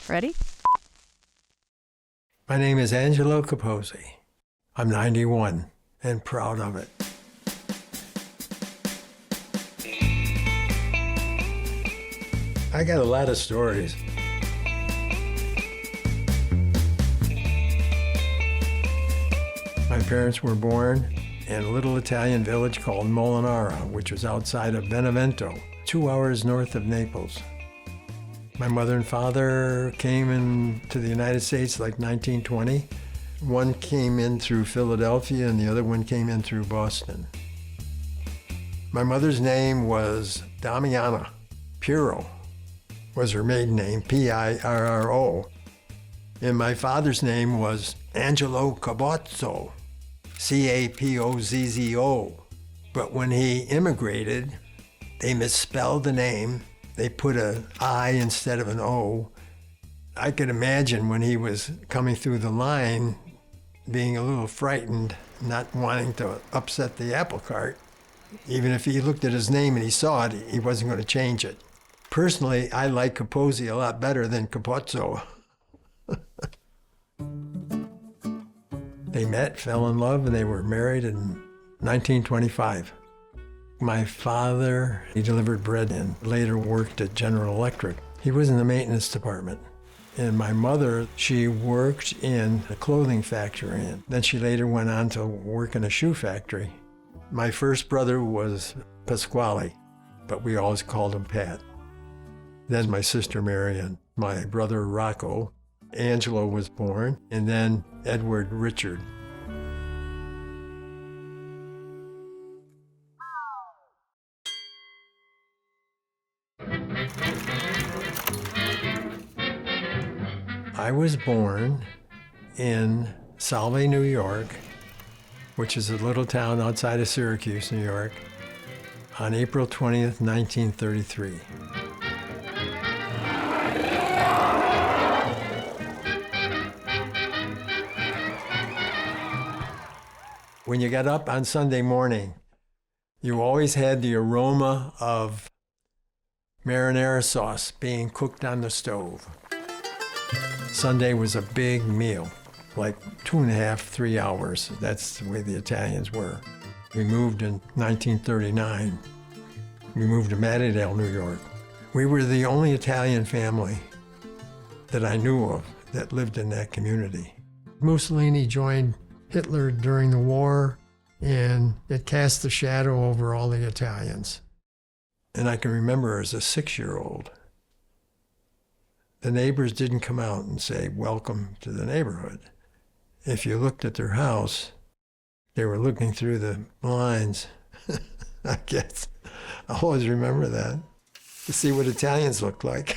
Ready? My name is Angelo Capozzi. I'm 91 and proud of it. I got a lot of stories. My parents were born in a little Italian village called Molinara, which was outside of Benevento, 2 hours north of Naples. My mother and father came into the United States like 1920. One came in through Philadelphia and the other one came in through Boston. My mother's name was Damiana. Pirro was her maiden name, Pirro. And my father's name was Angelo Capozzi, Capozzo. But when he immigrated, they misspelled the name. They put an I instead of an O. I could imagine when he was coming through the line, being a little frightened, not wanting to upset the apple cart. Even if he looked at his name and he saw it, he wasn't going to change it. Personally, I like Capozzi a lot better than Capozzo. They met, fell in love, and they were married in 1925. My father, he delivered bread and later worked at General Electric. He was in the maintenance department. And my mother, she worked in a clothing factory. And then she later went on to work in a shoe factory. My first brother was Pasquale, but we always called him Pat. Then my sister Mary and my brother Rocco. Angelo was born, and then Edward Richard. I was born in Salve, New York, which is a little town outside of Syracuse, New York, on April 20th, 1933. When you got up on Sunday morning, you always had the aroma of marinara sauce being cooked on the stove. Sunday was a big meal, like 2.5, 3 hours. That's the way the Italians were. We moved in 1939. We moved to Mattydale, New York. We were the only Italian family that I knew of that lived in that community. Mussolini joined Hitler during the war, and it cast a shadow over all the Italians. And I can remember as a 6-year-old, the neighbors didn't come out and say, "Welcome to the neighborhood." If you looked at their house, they were looking through the blinds. I guess I always remember that, to see what Italians looked like.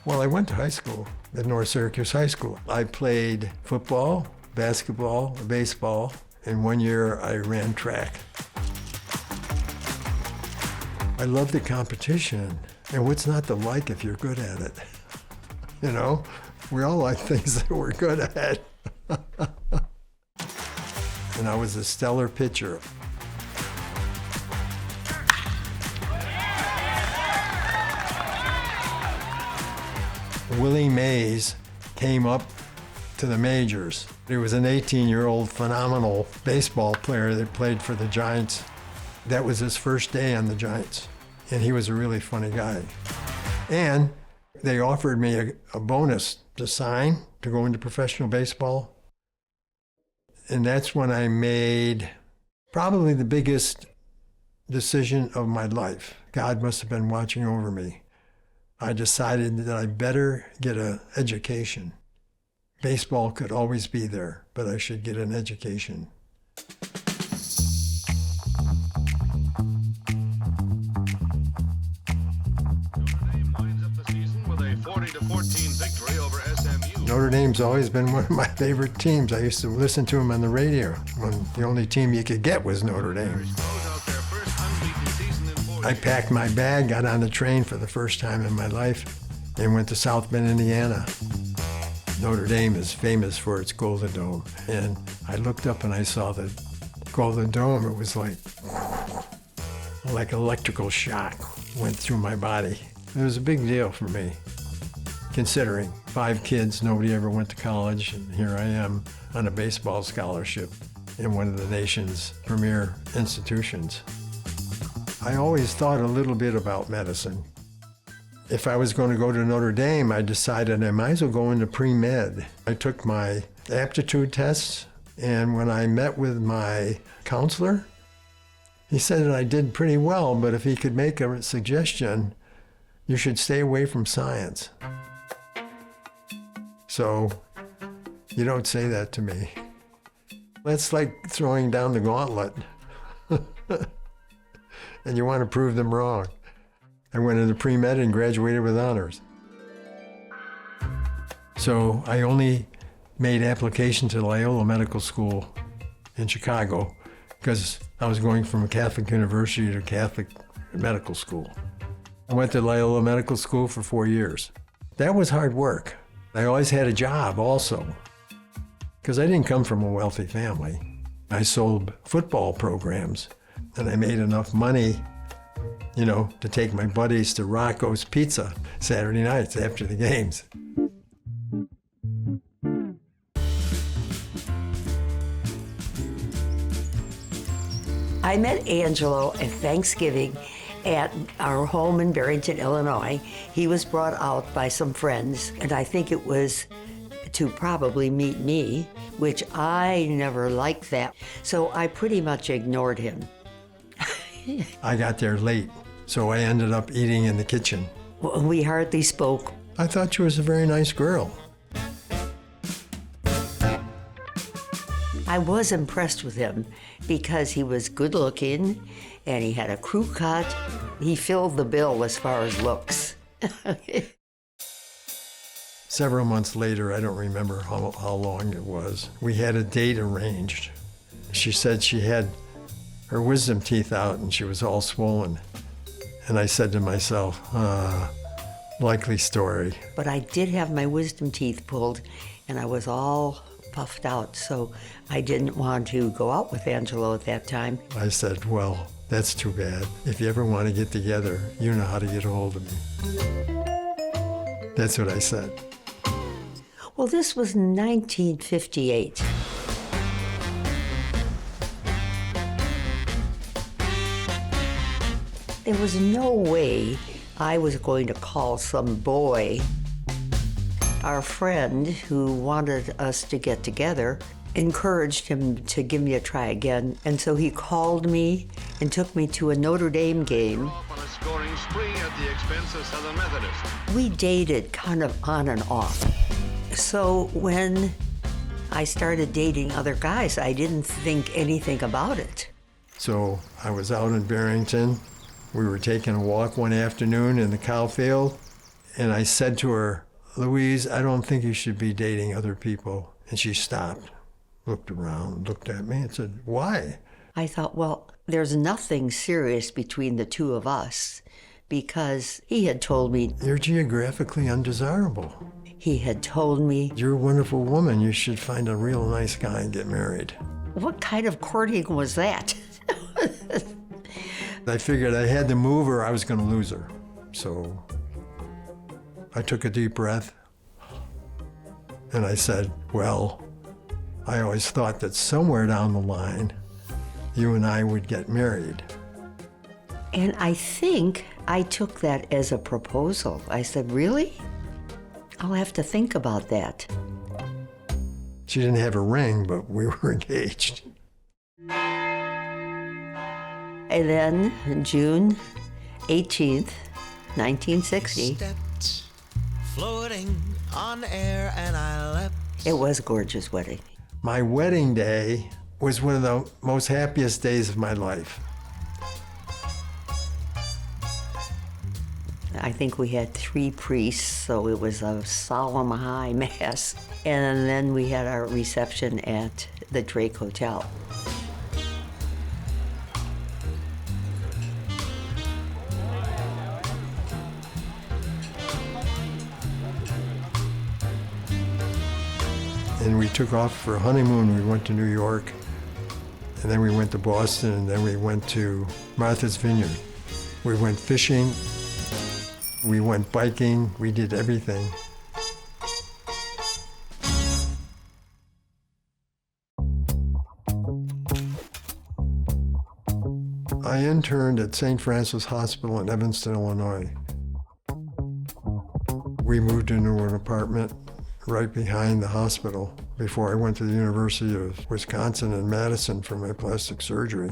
Well, I went to high school at North Syracuse High School. I played football, basketball, baseball, and 1 year I ran track. I love the competition, and what's not to like if you're good at it? You know, we all like things that we're good at. And I was a stellar pitcher. Willie Mays came up to the majors. He was an 18-year-old phenomenal baseball player that played for the Giants. That was his first day on the Giants, and he was a really funny guy. And they offered me a bonus to sign to go into professional baseball. And that's when I made probably the biggest decision of my life. God must have been watching over me. I decided that I better get an education. Baseball could always be there, but I should get an education. Notre Dame's always been one of my favorite teams. I used to listen to them on the radio when the only team you could get was Notre Dame. I packed my bag, got on the train for the first time in my life, and went to South Bend, Indiana. Notre Dame is famous for its Golden Dome. And I looked up and I saw the Golden Dome. It was like, like electrical shock went through my body. It was a big deal for me, considering 5 kids, nobody ever went to college, and here I am on a baseball scholarship in one of the nation's premier institutions. I always thought a little bit about medicine. If I was going to go to Notre Dame, I decided I might as well go into pre-med. I took my aptitude tests, and when I met with my counselor, he said that I did pretty well, but if he could make a suggestion, you should stay away from science. So, you don't say that to me. That's like throwing down the gauntlet. And you want to prove them wrong. I went into pre-med and graduated with honors. So I only made application to Loyola Medical School in Chicago because I was going from a Catholic university to Catholic medical school. I went to Loyola Medical School for 4 years. That was hard work. I always had a job also because I didn't come from a wealthy family. I sold football programs and I made enough money, to take my buddies to Rocco's Pizza Saturday nights after the games. I met Angelo at Thanksgiving at our home in Barrington, Illinois. He was brought out by some friends, and I think it was to probably meet me, which I never liked that. So I pretty much ignored him. I got there late, so I ended up eating in the kitchen. Well, we hardly spoke. I thought she was a very nice girl. I was impressed with him because he was good looking and he had a crew cut. He filled the bill as far as looks. Several months later, I don't remember how long it was, we had a date arranged. She said she had her wisdom teeth out and she was all swollen. And I said to myself, likely story. But I did have my wisdom teeth pulled and I was all puffed out, so I didn't want to go out with Angelo at that time. I said, well, that's too bad. If you ever want to get together, you know how to get a hold of me. That's what I said. Well, this was 1958. There was no way I was going to call some boy. Our friend who wanted us to get together encouraged him to give me a try again, and so he called me and took me to a Notre Dame game. On a scoring spree at the expense of Southern Methodist. We dated kind of on and off. So when I started dating other guys, I didn't think anything about it. So I was out in Barrington. We were taking a walk one afternoon in the cow field, and I said to her, Louise, I don't think you should be dating other people. And she stopped, looked around, looked at me and said, why? I thought, well, there's nothing serious between the two of us because he had told me. You're geographically undesirable. He had told me. You're a wonderful woman. You should find a real nice guy and get married. What kind of courting was that? I figured I had to move or I was going to lose her. So I took a deep breath and I said, well, I always thought that somewhere down the line, you and I would get married. And I think I took that as a proposal. I said, really? I'll have to think about that. She didn't have a ring, but we were engaged. And then June 18th, 1960. Stepped, floating on air, and I leapt. It was a gorgeous wedding. My wedding day was one of the most happiest days of my life. I think we had 3 priests, so it was a solemn high mass. And then we had our reception at the Drake Hotel. And we took off for a honeymoon. We went to New York. And then we went to Boston, and then we went to Martha's Vineyard. We went fishing, we went biking, we did everything. I interned at St. Francis Hospital in Evanston, Illinois. We moved into an apartment right behind the hospital before I went to the University of Wisconsin in Madison for my plastic surgery.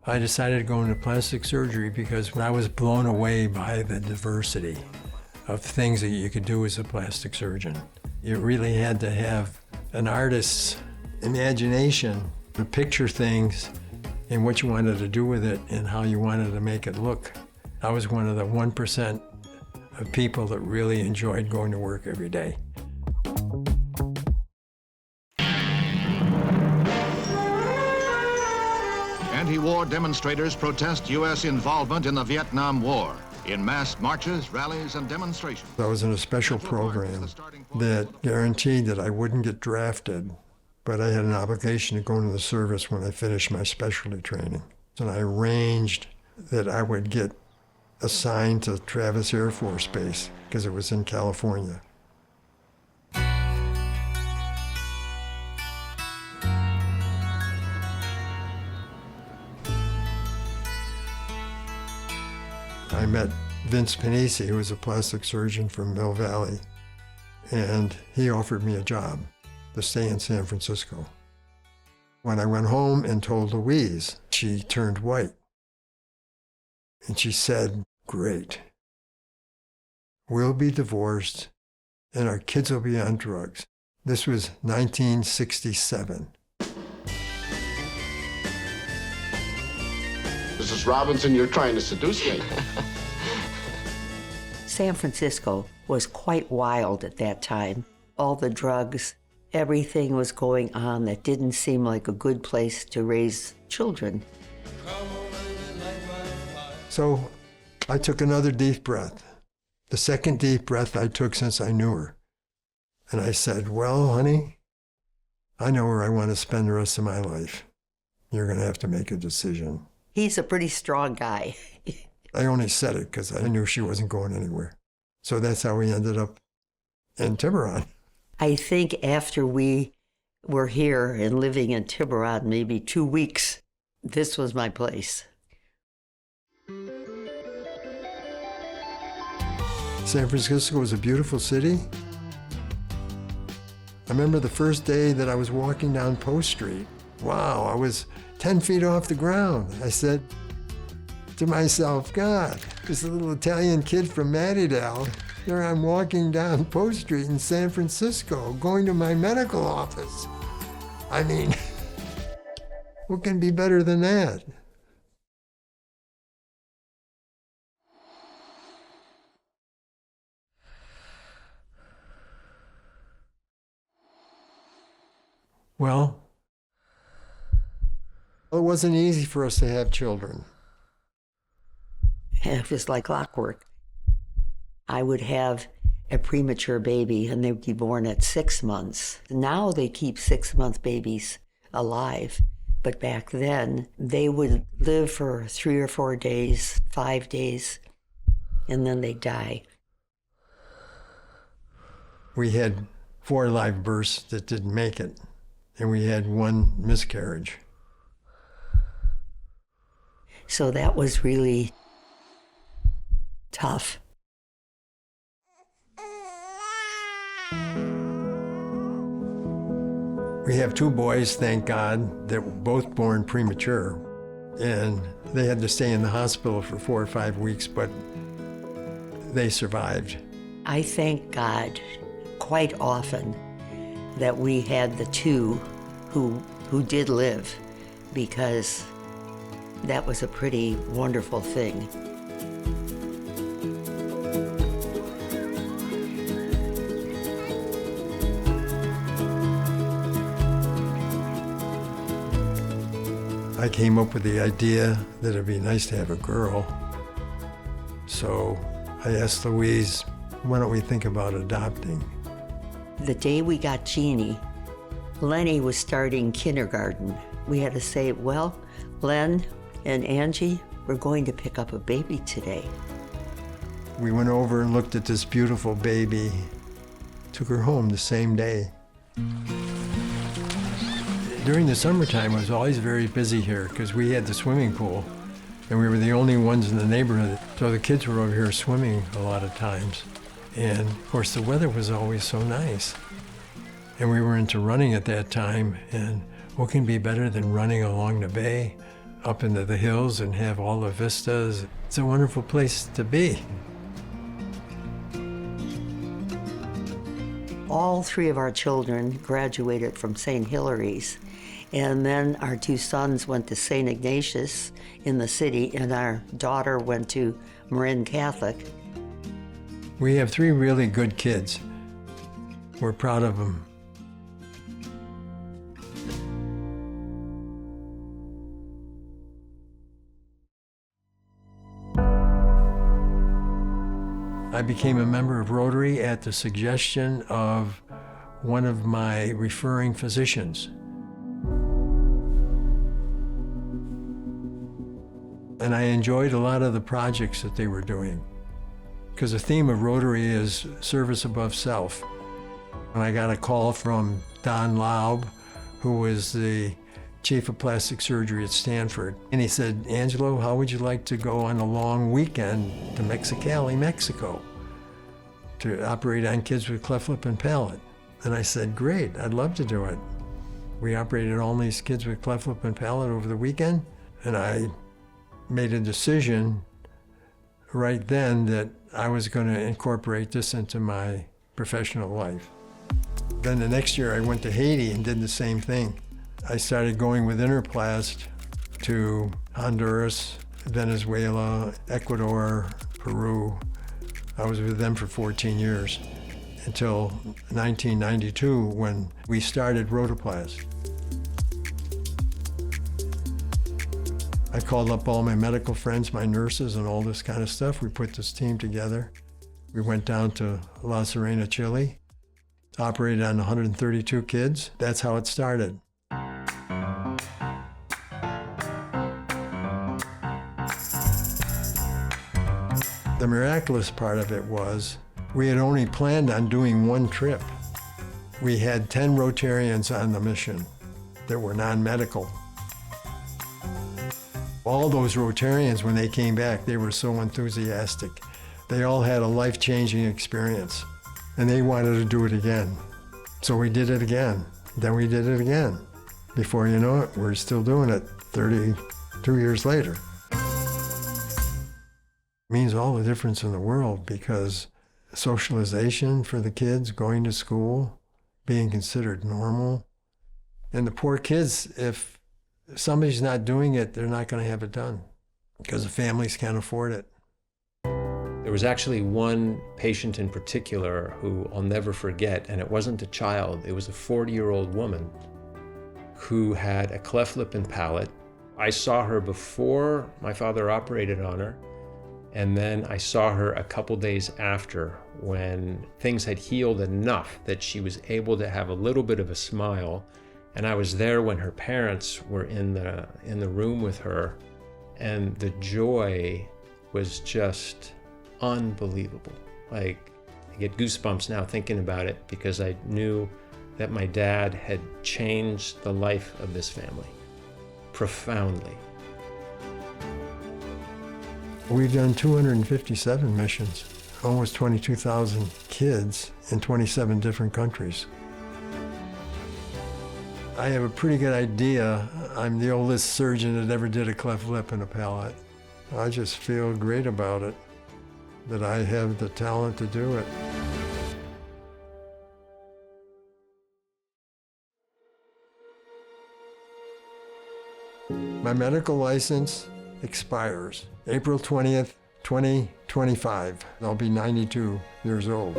I decided to go into plastic surgery because I was blown away by the diversity of things that you could do as a plastic surgeon. You really had to have an artist's imagination to picture things and what you wanted to do with it and how you wanted to make it look. I was one of the 1% of people that really enjoyed going to work every day. Anti-war demonstrators protest U.S. involvement in the Vietnam War in mass marches, rallies, and demonstrations. I was in a special program that guaranteed that I wouldn't get drafted, but I had an obligation to go into the service when I finished my specialty training. And I arranged that I would get assigned to Travis Air Force Base because it was in California. I met Vince Panisi, who was a plastic surgeon from Mill Valley, and he offered me a job to stay in San Francisco. When I went home and told Louise, she turned white. And she said, "Great. We'll be divorced and our kids will be on drugs." This was 1967. Mrs. Robinson, you're trying to seduce me. San Francisco was quite wild at that time. All the drugs, everything was going on that didn't seem like a good place to raise children. So I took another deep breath. The second deep breath I took since I knew her. And I said, "Well, honey, I know where I want to spend the rest of my life. You're going to have to make a decision." He's a pretty strong guy. I only said it because I knew she wasn't going anywhere. So that's how we ended up in Tiburon. I think after we were here and living in Tiburon, maybe 2 weeks, this was my place. San Francisco was a beautiful city. I remember the first day that I was walking down Post Street. Wow, I was 10 feet off the ground. I said to myself, God, this little Italian kid from Mattydale, there I'm walking down Post Street in San Francisco, going to my medical office. I mean, what can be better than that? Well, it wasn't easy for us to have children. It was like clockwork. I would have a premature baby and they'd be born at 6 months. Now they keep 6-month babies alive. But back then, they would live for 3 or 4 days, 5 days, and then they'd die. We had 4 live births that didn't make it, and we had 1 miscarriage. So that was really tough. We have 2 boys, thank God, that were both born premature. And they had to stay in the hospital for 4 or 5 weeks, but they survived. I thank God quite often that we had the 2 who did live, because that was a pretty wonderful thing. I came up with the idea that it'd be nice to have a girl. So I asked Louise, why don't we think about adopting? The day we got Jeannie, Lenny was starting kindergarten. we had to say, well, Len and Angie, we're going to pick up a baby today. We went over and looked at this beautiful baby, took her home the same day. During the summertime, it was always very busy here because we had the swimming pool and we were the only ones in the neighborhood. So the kids were over here swimming a lot of times. And of course, the weather was always so nice. And we were into running at that time, and what can be better than running along the bay, up into the hills and have all the vistas? It's a wonderful place to be. All three of our children graduated from St. Hilary's, and then our two sons went to St. Ignatius in the city, and our daughter went to Marin Catholic. We have three really good kids. We're proud of them. I became a member of Rotary at the suggestion of one of my referring physicians. And I enjoyed a lot of the projects that they were doing, because the theme of Rotary is service above self. And I got a call from Don Laub, who was the chief of plastic surgery at Stanford. And he said, Angelo, how would you like to go on a long weekend to Mexicali, Mexico, to operate on kids with cleft lip and palate? And I said, great, I'd love to do it. We operated on these kids with cleft lip and palate over the weekend, and I made a decision right then that I was going to incorporate this into my professional life. Then the next year I went to Haiti and did the same thing. I started going with Interplast to Honduras, Venezuela, Ecuador, Peru. I was with them for 14 years until 1992 when we started Rotoplast. I called up all my medical friends, my nurses, and all this kind of stuff. We put this team together. We went down to La Serena, Chile, operated on 132 kids. That's how it started. The miraculous part of it was we had only planned on doing one trip. We had 10 Rotarians on the mission that were non-medical. All those Rotarians, when they came back, they were so enthusiastic. They all had a life-changing experience, and they wanted to do it again. So we did it again. Then we did it again. Before you know it, we're still doing it 32 years later. It means all the difference in the world, because socialization for the kids, going to school, being considered normal. And the poor kids, if somebody's not doing it, they're not going to have it done because the families can't afford it. There was actually one patient in particular who I'll never forget, and it wasn't a child, it was a 40-year-old woman who had a cleft lip and palate. I saw her before my father operated on her, and then I saw her a couple days after when things had healed enough that she was able to have a little bit of a smile. And I was there when her parents were in the room with her, and the joy was just unbelievable. Like, I get goosebumps now thinking about it, because I knew that my dad had changed the life of this family profoundly. We've done 257 missions, almost 22,000 kids in 27 different countries. I have a pretty good idea. I'm the oldest surgeon that ever did a cleft lip and a palate. I just feel great about it, that I have the talent to do it. My medical license expires April 20th, 2025. I'll be 92 years old.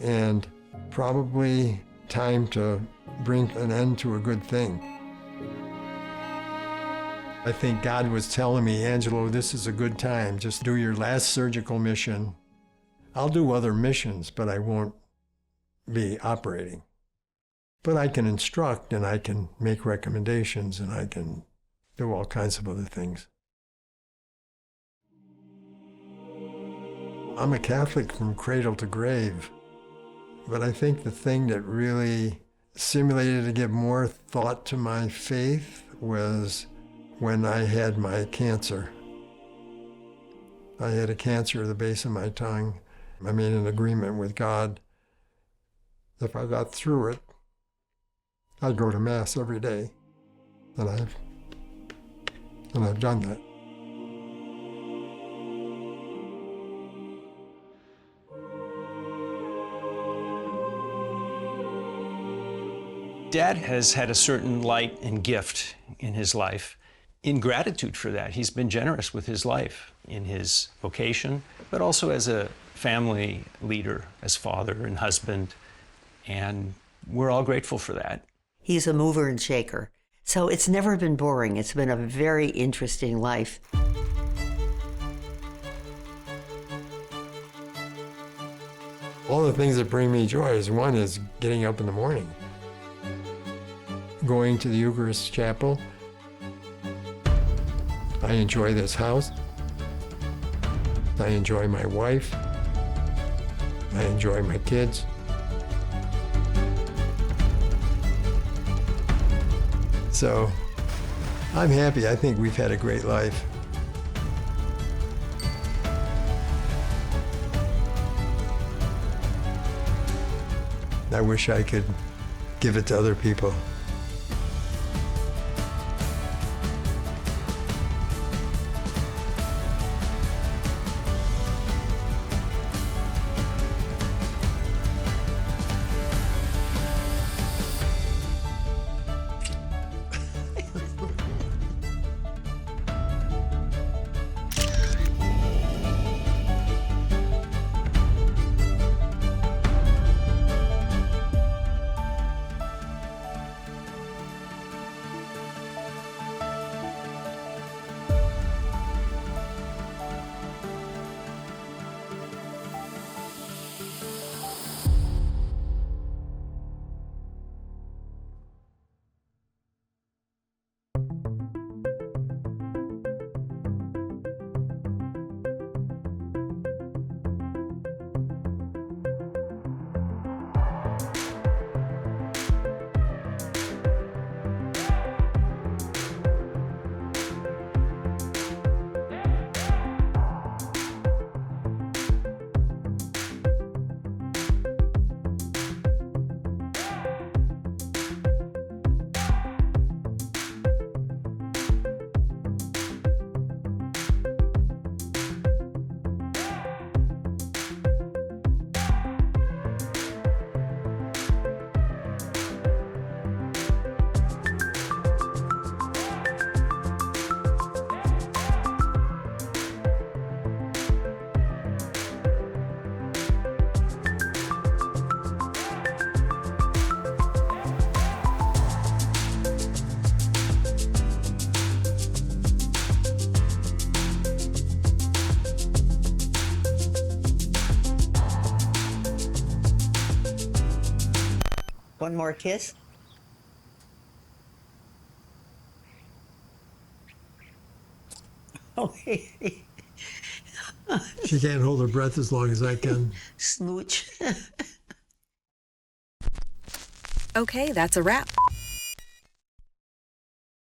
And probably time to bring an end to a good thing. I think God was telling me, Angelo, this is a good time. Just do your last surgical mission. I'll do other missions, but I won't be operating. But I can instruct and I can make recommendations and I can do all kinds of other things. I'm a Catholic from cradle to grave, but I think the thing that really stimulated to give more thought to my faith was when I had my cancer. I had a cancer at the base of my tongue. I made an agreement with God. If I got through it, I'd go to Mass every day. And I've done that. Dad has had a certain light and gift in his life. In gratitude for that, he's been generous with his life in his vocation, but also as a family leader, as father and husband, and we're all grateful for that. He's a mover and shaker. So it's never been boring. It's been a very interesting life. All the things that bring me joy is one is getting up in the morning, going to the Eucharist chapel. I enjoy this house. I enjoy my wife. I enjoy my kids. So I'm happy. I think we've had a great life. I wish I could give it to other people. One more kiss? Oh, She can't hold her breath as long as I can. smooch. Okay, that's a wrap.